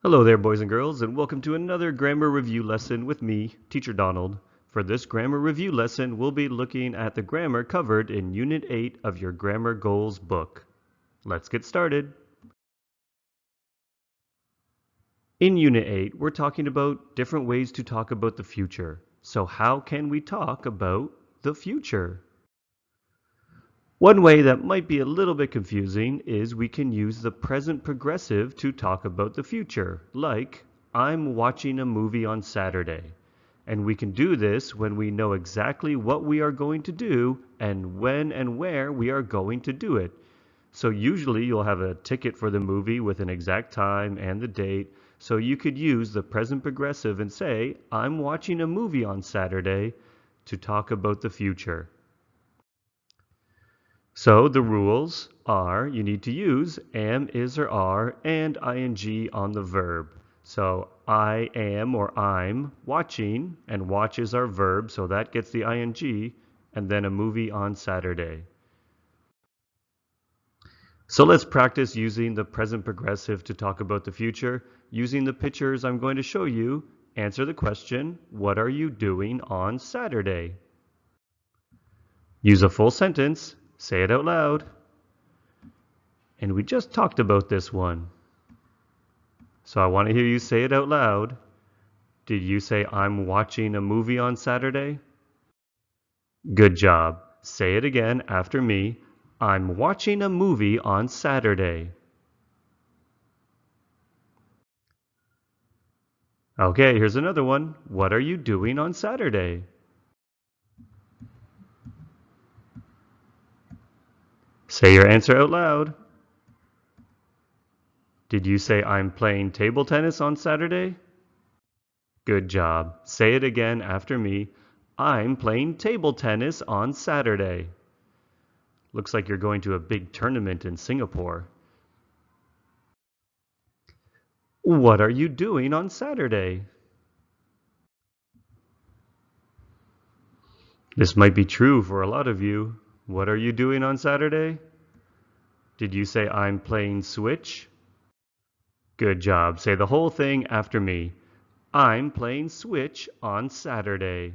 Hello there, boys and girls, and welcome to another grammar review lesson with me, Teacher Donald. For this grammar review lesson, we'll be looking at the grammar covered in Unit 8 of your Grammar Goals book. Let's get started. In Unit 8, we're talking about different ways to talk about the future. So how can we talk about the future? One way that might be a little bit confusing is we can use the present progressive to talk about the future, like, I'm watching a movie on Saturday. And we can do this when we know exactly what we are going to do and when and where we are going to do it. So usually you'll have a ticket for the movie with an exact time and the date. So you could use the present progressive and say, I'm watching a movie on Saturday to talk about the future. So the rules are you need to use am, is, or are, and ing on the verb. So I am or I'm watching, and watch is our verb, so that gets the ing, and then a movie on Saturday. So let's practice using the present progressive to talk about the future. Using the pictures I'm going to show you, answer the question, what are you doing on Saturday? Use a full sentence, say it out loud. And we just talked about this one. So I want to hear you say it out loud. Did you say I'm watching a movie on Saturday? Good job. Say it again after me. I'm watching a movie on Saturday. Okay, here's another one. What are you doing on Saturday? Say your answer out loud. Did you say I'm playing table tennis on Saturday? Good job. Say it again after me. I'm playing table tennis on Saturday. Looks like you're going to a big tournament in Singapore. What are you doing on Saturday? This might be true for a lot of you. What are you doing on Saturday? Did you say I'm playing Switch? Good job. Say the whole thing after me. I'm playing Switch on Saturday.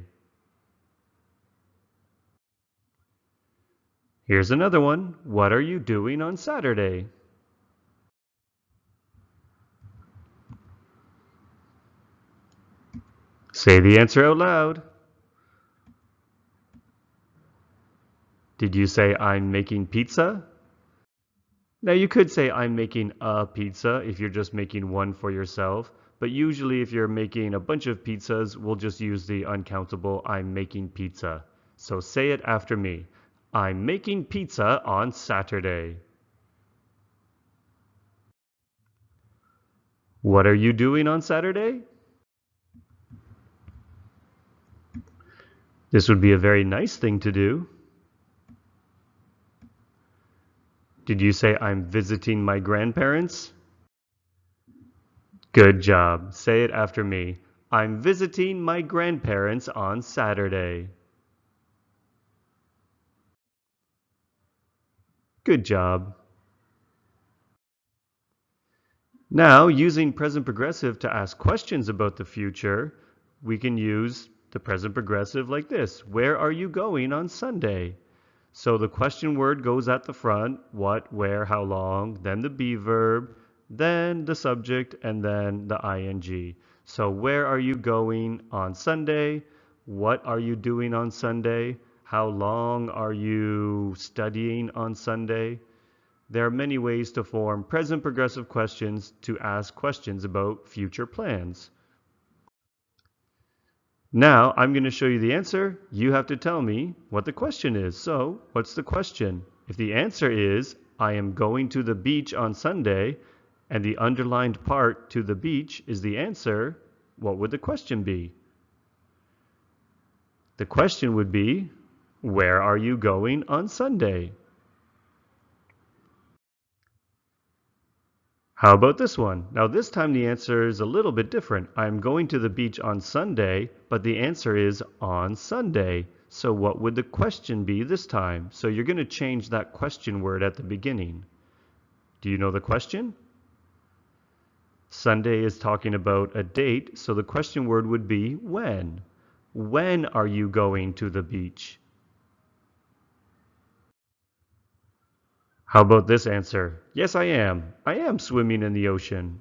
Here's another one. What are you doing on Saturday? Say the answer out loud. Did you say I'm making pizza? Now you could say I'm making a pizza if you're just making one for yourself, but usually if you're making a bunch of pizzas, we'll just use the uncountable I'm making pizza. So say it after me. I'm making pizza on Saturday. What are you doing on Saturday? This would be a very nice thing to do. Did you say I'm visiting my grandparents? Good job. Say it after me. I'm visiting my grandparents on Saturday. Good job. Now, using present progressive to ask questions about the future, we can use the present progressive like this. Where are you going on Sunday? So the question word goes at the front, what, where, how long, then the be verb, then the subject, and then the ing. So where are you going on Sunday? What are you doing on Sunday? How long are you studying on Sunday? There are many ways to form present progressive questions to ask questions about future plans. Now I'm going to show you the answer. You have to tell me what the question is. So, what's the question? If the answer is, I am going to the beach on Sunday, and the underlined part to the beach is the answer, what would the question be? The question would be, where are you going on Sunday? How about this one? Now this time the answer is a little bit different. I'm going to the beach on Sunday, but the answer is on Sunday. So what would the question be this time? So you're going to change that question word at the beginning. Do you know the question? Sunday is talking about a date, so the question word would be when. When are you going to the beach? How about this answer? Yes, I am. I am swimming in the ocean.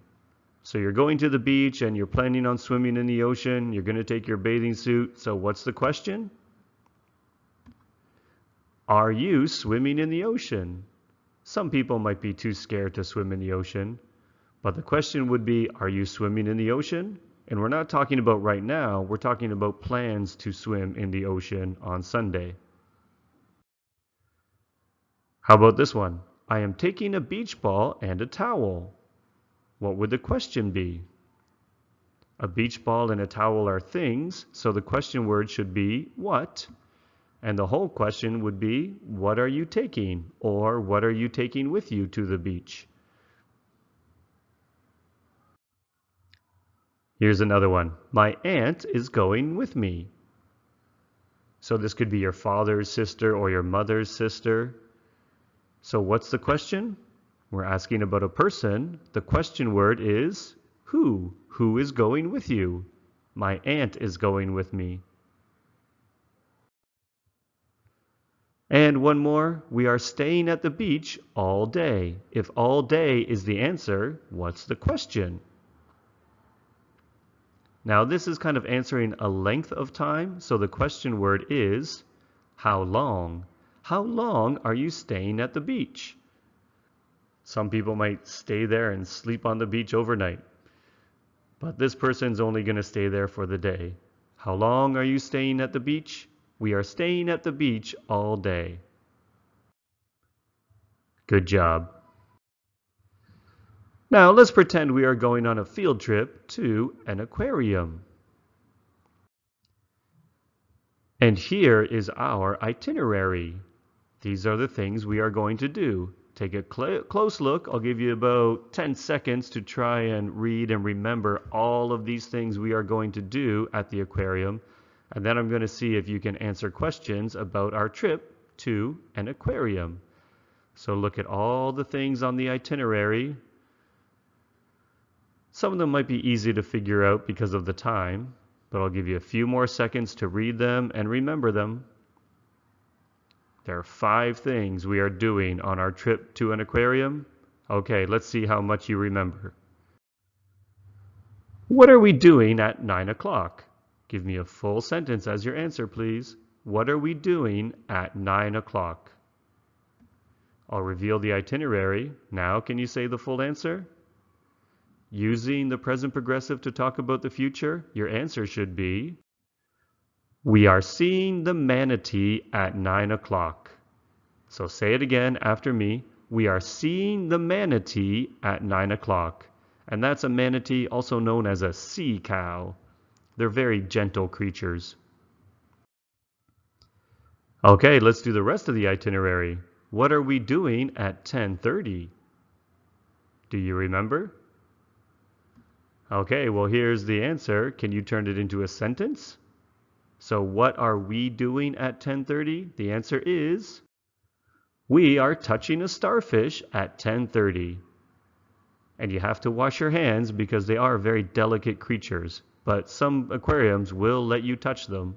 So you're going to the beach and you're planning on swimming in the ocean. You're going to take your bathing suit. So what's the question? Are you swimming in the ocean? Some people might be too scared to swim in the ocean, but the question would be, are you swimming in the ocean? And we're not talking about right now, we're talking about plans to swim in the ocean on Sunday. How about this one? I am taking a beach ball and a towel. What would the question be? A beach ball and a towel are things, so the question word should be what? And the whole question would be, what are you taking? Or what are you taking with you to the beach? Here's another one. My aunt is going with me. So this could be your father's sister or your mother's sister. So what's the question? We're asking about a person. The question word is who? Who is going with you? My aunt is going with me. And one more, we are staying at the beach all day. If all day is the answer, what's the question? Now this is kind of answering a length of time, so the question word is how long? How long are you staying at the beach? Some people might stay there and sleep on the beach overnight, but this person's only going to stay there for the day. How long are you staying at the beach? We are staying at the beach all day. Good job. Now let's pretend we are going on a field trip to an aquarium. And here is our itinerary. These are the things we are going to do. Take a close look. I'll give you about 10 seconds to try and read and remember all of these things we are going to do at the aquarium. And then I'm going to see if you can answer questions about our trip to an aquarium. So look at all the things on the itinerary. Some of them might be easy to figure out because of the time, but I'll give you a few more seconds to read them and remember them. There are 5 things we are doing on our trip to an aquarium. Okay, let's see how much you remember. What are we doing at 9 o'clock? Give me a full sentence as your answer, please. What are we doing at 9 o'clock? I'll reveal the itinerary. Now, can you say the full answer? Using the present progressive to talk about the future, your answer should be, we are seeing the manatee at 9 o'clock. So say it again after me. We are seeing the manatee at 9 o'clock. And that's a manatee, also known as a sea cow. They're very gentle creatures. Okay, let's do the rest of the itinerary. What are we doing at 10:30? Do you remember? Okay, well here's the answer. Can you turn it into a sentence? So what are we doing at 10:30? The answer is, we are touching a starfish at 10:30. And you have to wash your hands because they are very delicate creatures, but some aquariums will let you touch them.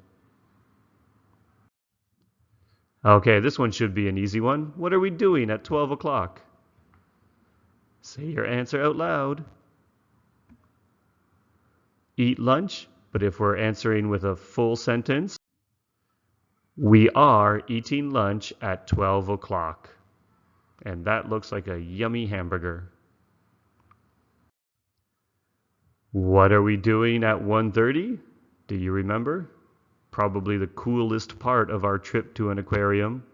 Okay, this one should be an easy one. What are we doing at 12 o'clock? Say your answer out loud. Eat lunch, but if we're answering with a full sentence, we are eating lunch at 12 o'clock. And that looks like a yummy hamburger. What are we doing at 1:30? Do you remember? Probably the coolest part of our trip to an aquarium.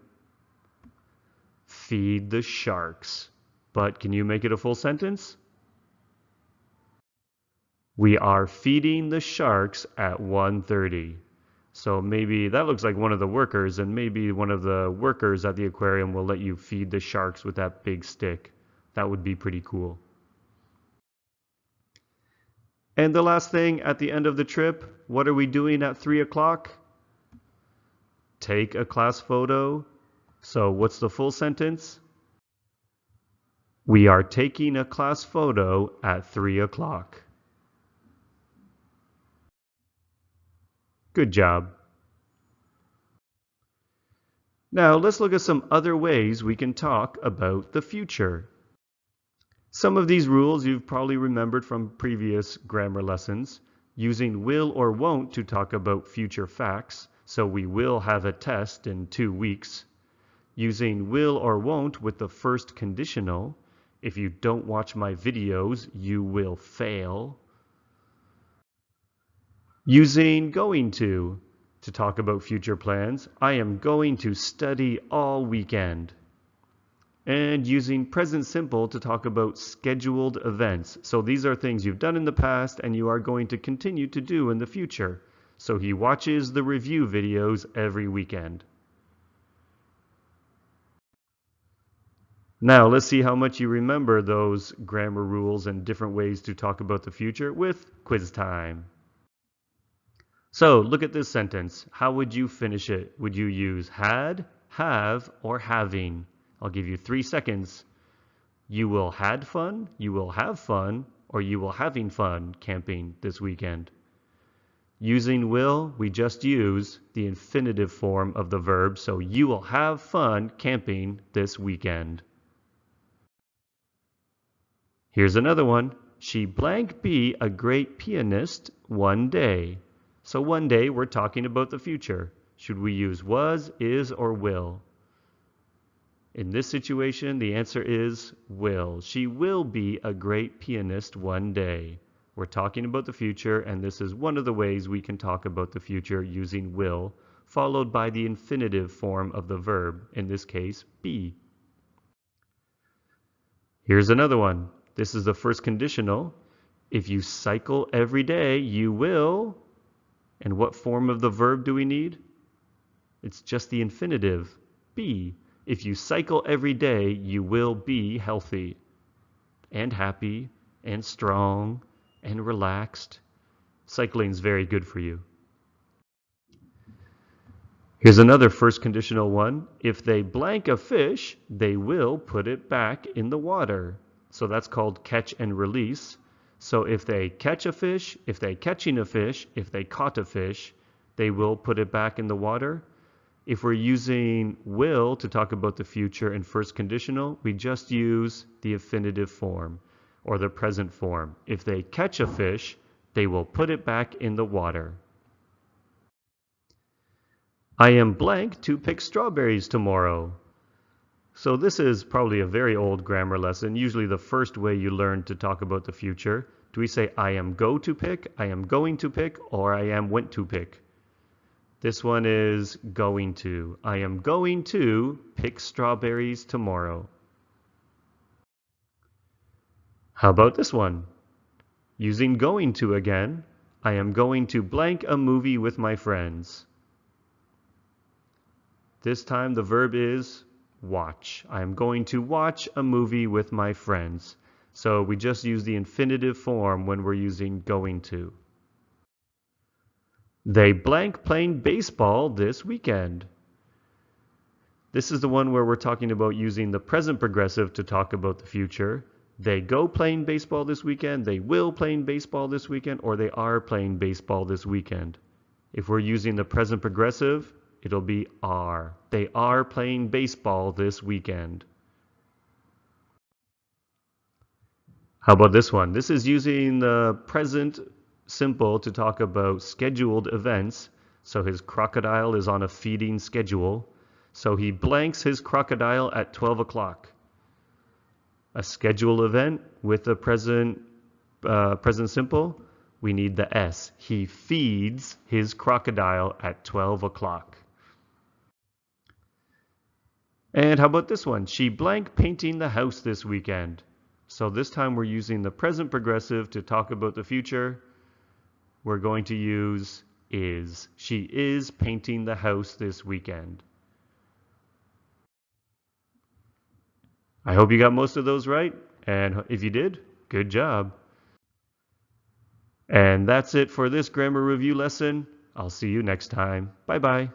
Feed the sharks. But can you make it a full sentence? We are feeding the sharks at 1:30. So maybe that looks like one of the workers, and maybe one of the workers at the aquarium will let you feed the sharks with that big stick. That would be pretty cool. And the last thing at the end of the trip, what are we doing at 3 o'clock? Take a class photo. So what's the full sentence? We are taking a class photo at 3 o'clock. Good job. Now let's look at some other ways we can talk about the future. Some of these rules you've probably remembered from previous grammar lessons. Using will or won't to talk about future facts, so we will have a test in 2 weeks. Using will or won't with the first conditional. If you don't watch my videos, you will fail. Using going to talk about future plans. I am going to study all weekend. And using present simple to talk about scheduled events. So these are things you've done in the past and you are going to continue to do in the future. So he watches the review videos every weekend. Now let's see how much you remember those grammar rules and different ways to talk about the future with quiz time. So look at this sentence. How would you finish it? Would you use had, have, or having? I'll give you 3 seconds. You will had fun, you will have fun, or you will having fun camping this weekend. Using will, we just use the infinitive form of the verb, so you will have fun camping this weekend. Here's another one. She blank be a great pianist one day. So one day we're talking about the future. Should we use was, is, or will? In this situation, the answer is will. She will be a great pianist one day. We're talking about the future, and this is one of the ways we can talk about the future using will, followed by the infinitive form of the verb, in this case, be. Here's another one. This is the first conditional. If you cycle every day, you will. And what form of the verb do we need? It's just the infinitive, be. If you cycle every day, you will be healthy and happy and strong and relaxed. Cycling is very good for you. Here's another first conditional one. If they blank a fish, they will put it back in the water. So that's called catch and release. So if they catch a fish, if they catching a fish, if they caught a fish, they will put it back in the water. If we're using will to talk about the future in first conditional, we just use the infinitive form or the present form. If they catch a fish, they will put it back in the water. I am blank to pick strawberries tomorrow. So this is probably a very old grammar lesson, usually the first way you learn to talk about the future. Do we say I am go to pick, I am going to pick, or I am went to pick? This one is going to. I am going to pick strawberries tomorrow. How about this one? Using going to again, I am going to blank a movie with my friends. This time the verb is watch. I am going to watch a movie with my friends. So we just use the infinitive form when we're using going to. They blank playing baseball this weekend. This is the one where we're talking about using the present progressive to talk about the future. They go playing baseball this weekend, they will playing baseball this weekend, or they are playing baseball this weekend. If we're using the present progressive, it'll be are. They are playing baseball this weekend. How about this one? This is using the present simple to talk about scheduled events. So his crocodile is on a feeding schedule. So he blanks his crocodile at 12 o'clock. A scheduled event with the present simple, we need the S. He feeds his crocodile at 12 o'clock. And how about this one? She blank painting the house this weekend. So this time we're using the present progressive to talk about the future. We're going to use is. She is painting the house this weekend. I hope you got most of those right. And if you did, good job. And that's it for this grammar review lesson. I'll see you next time. Bye-bye.